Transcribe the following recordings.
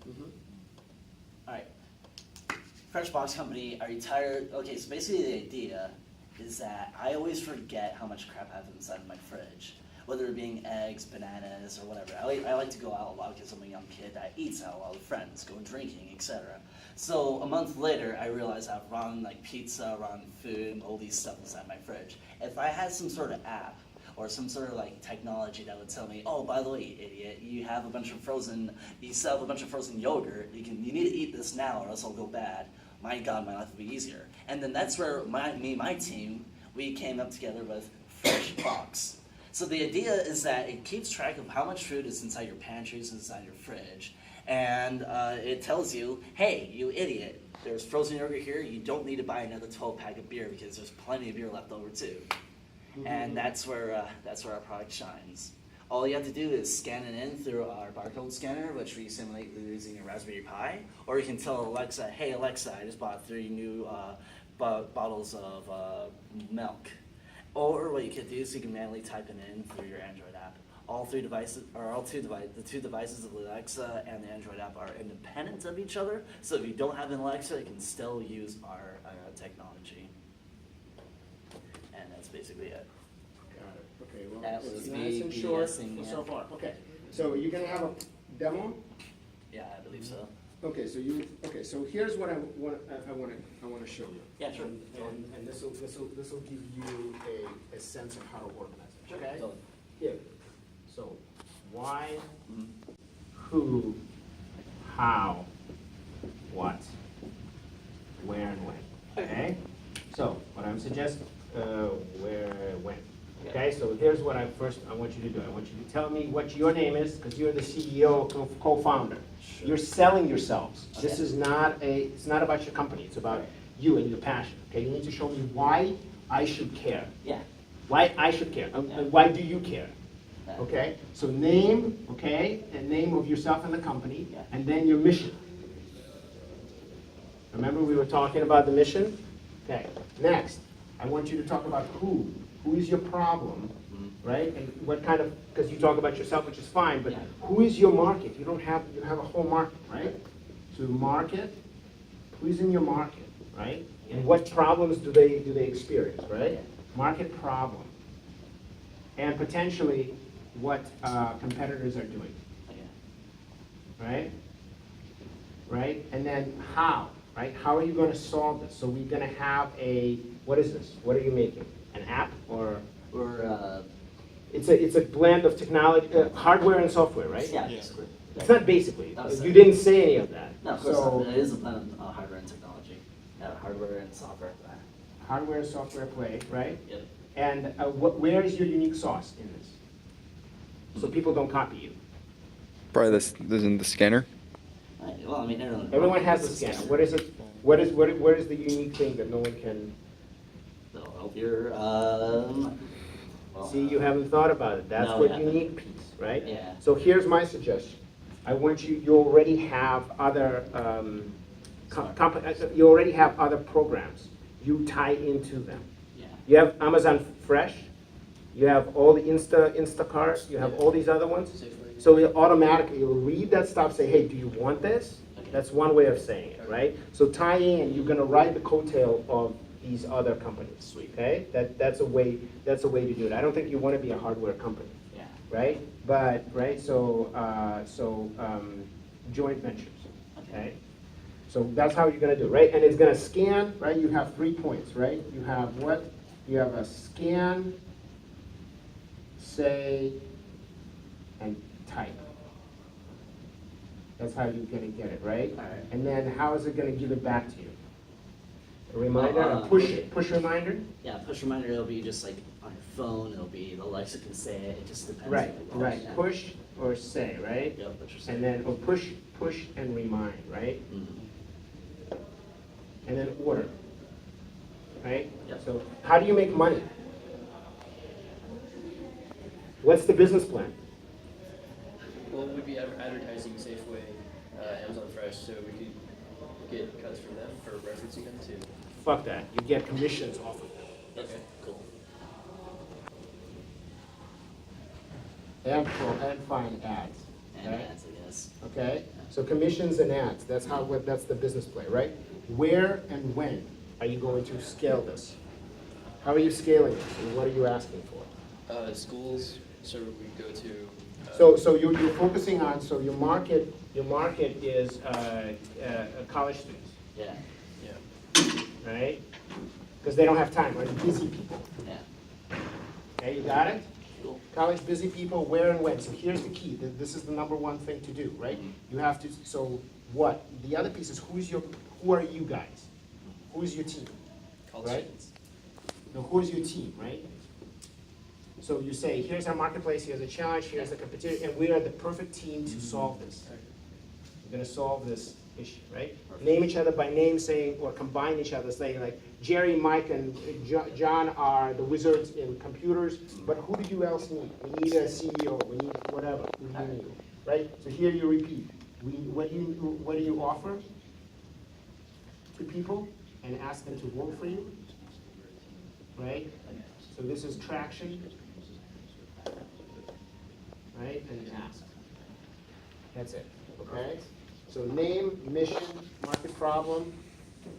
All right. Fresh Box Company, are you tired? Okay, so basically the idea is that I always forget how much crap I have inside of my fridge. Whether it being eggs, bananas, or whatever. I like to go out a lot because I'm a young kid that eats out a lot with friends, go drinking, etc. So a month later, I realized I've run like pizza, run food, all these stuff inside my fridge. If I had some sort of app or some sort of like technology that would tell me, oh, by the way, you idiot, you have a bunch of frozen, you sell a bunch of frozen yogurt, you need to eat this now or else it'll go bad. My God, my life would be easier. And then that's where my team, we came up together with Fresh Box. So the idea is that it keeps track of how much food is inside your pantries, inside your fridge, and it tells you, hey, you idiot, there's frozen yogurt here, you don't need to buy another 12-pack of beer because there's plenty of beer left over too. And that's where our product shines. All you have to do is scan it in through our barcode scanner, which we simulate using a Raspberry Pi, or you can tell Alexa, hey Alexa, I just bought 3 new bottles of milk. Or what you could do is you can manually type it in through your Android app. All 3 devices, or the 2 devices of Alexa and the Android app are independent of each other. So if you don't have an Alexa, you can still use our technology. And that's basically it. Got it. Okay, well, That it's was nice me and short BSing, so yeah. far. Okay, so you're gonna have a demo? Yeah, I believe so. Okay, so here's what I want to show you. Yeah, sure. And this will give you a sense of how to organize it. Sure. Okay. Totally. Here. So why, who, how, what, where, and when. Okay. So what I'm suggesting, where, when. Okay. So here's what I want you to do. I want you to tell me what your name is, because you're the CEO, co-founder. Sure. You're selling yourselves. Okay. This is not it's not about your company. It's about you and your passion. Okay, you need to show me why I should care. Yeah. Why I should care. And why do you care? Yeah. Okay. So name, okay, and name of yourself and the company, Yeah. and then your mission. Remember we were talking about the mission? Okay. Next, I want you to talk about who. Who is your problem? Right? And what kind of, because you talk about yourself, which is fine, but who is your market? You have a whole market, right? So market, who's in your market, right? And what problems do they experience, right? Market problem. And potentially what competitors are doing, right? Right? And then how, right? How are you going to solve this? So we're going to have what is this? What are you making? An app or? It's a blend of technology, hardware and software, right? Yeah, basically. It's not basically. You didn't say any of that. No, of course not. It is a blend of hardware and technology. Hardware and software. Hardware and software play, right? Yep. And where is your unique sauce in this? So people don't copy you. Probably this in the scanner. Well, I mean, Everyone has a scanner. What is it? What is the unique thing that no one can? They'll help your, See, you haven't thought about it. That's No, what yeah. unique piece, right? Yeah. So here's my suggestion. I want you already have other, you already have other programs. You tie into them. Yeah. You have Amazon Fresh. You have all the Instacart. You have all these other ones. So it automatically, you'll read that stuff, say, hey, do you want this? Okay. That's one way of saying it, right? So tie in, you're gonna ride the coattail of these other companies. Sweet. Okay? That's a way to do it. I don't think you want to be a hardware company. Yeah. Right? But so joint ventures. Okay? So that's how you're gonna do it, right? And it's gonna scan, right? You have 3 points, right? You have what? You have a scan, say, and type. That's how you're gonna get it, right? All right. And then how is it gonna give it back to you? A reminder, a push reminder? Yeah, push reminder, it'll be just like on your phone, it'll be, Alexa can say it, it just depends. Right, on right. Yeah. Push or say, right? Yep, what you're saying. And then, or push and remind, right? Mhm. And then order, right? Yep. So how do you make money? What's the business plan? Well, we'd be advertising Safeway, Amazon Fresh, so we could get cuts from them for referencing them too. Fuck that. You get commissions off of them. Okay, cool. And find ads. And Okay? ads, I guess. Okay? Yeah. So commissions and ads, that's that's the business play, right? Where and when are you going to scale this? How are you scaling this, and what are you asking for? Schools, so we go to. So you're focusing on, so your market is college students, Yeah, Yeah. right? Because they don't have time, right? Busy people. yeah. Okay, you got it? Cool. College busy people, where and when. So here's the key. This is the number one thing to do, right? You have to, so what? The other piece is who are you guys? Who's your team? College Right. students. No, who's your team, right? So you say, here's our marketplace, here's a challenge, here's the competition, and we are the perfect team to solve this. We're gonna solve this issue, right? Name each other by name, saying, or combine each other, saying like, Jerry, Mike, and John are the wizards in computers, but who do you else need? We need a CEO, we need whatever, who do you need, right? So here you repeat, what do you offer to people and ask them to vote for you, right? So this is traction, right, and ask. That's it, okay? So name, mission, market problem,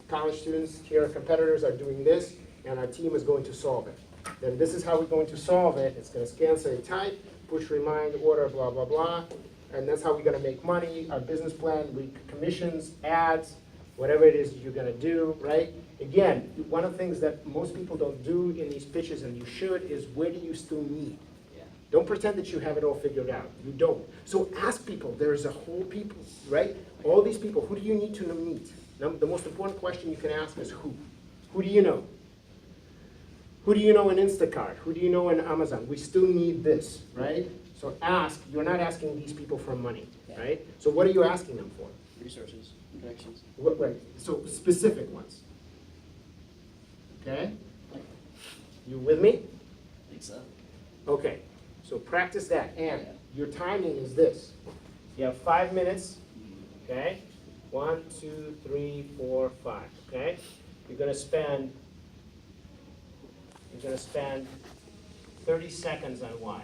college students, here our competitors are doing this, and our team is going to solve it. Then this is how we're going to solve it. It's gonna scan, say, type, push, remind, order, blah, blah, blah. And that's how we're gonna make money, our business plan, commissions, ads, whatever it is you're gonna do, right? Again, one of the things that most people don't do in these pitches, and you should, is where do you still need? Yeah. Don't pretend that you have it all figured out. You don't. So ask people. There's a whole people, right? All these people, who do you need to meet? Now, the most important question you can ask is who? Who do you know? Who do you know in Instacart? Who do you know in Amazon? We still need this, right? So ask. You're not asking these people for money, right? So what are you asking them for? Resources, connections. Right. So specific ones. Okay? You with me? I think so. Okay. So practice that. And your timing is this. You have 5 minutes. Okay? 1, 2, 3, 4, 5. Okay? You're gonna spend 30 seconds on why.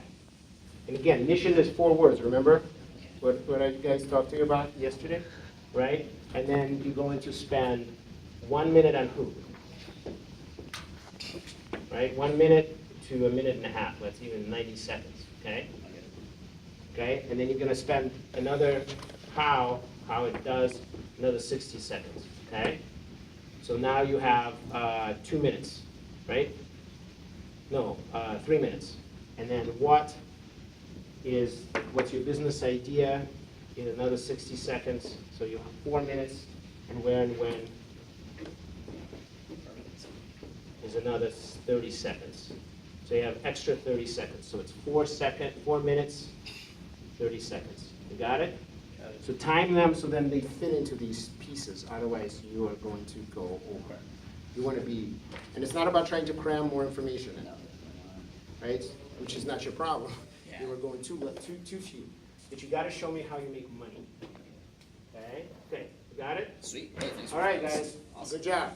And again, mission is 4 words, remember? What I guys talked to you about yesterday? Right? And then you're going to spend 1 minute on who? Right? 1 minute to a minute and a half. That's even 90 seconds. Okay? Okay? And then you're gonna spend another how it does, another 60 seconds. Okay? So now you have 2 minutes, right? No, 3 minutes. And then what's your business idea in another 60 seconds. So you have 4 minutes, and where and when is another 30 seconds. So you have extra 30 seconds. So it's 4 minutes, 30 seconds. You got it? Got it. So time them so then they fit into these pieces. Otherwise, you are going to go over. You want to be, and it's not about trying to cram more information in, No, right? Which is not your problem. Yeah. You were going too few. But you got to show me how you make money. Okay? Okay. You got it? sweet. Hey, thanks for All right, having us. guys. Awesome. Good job.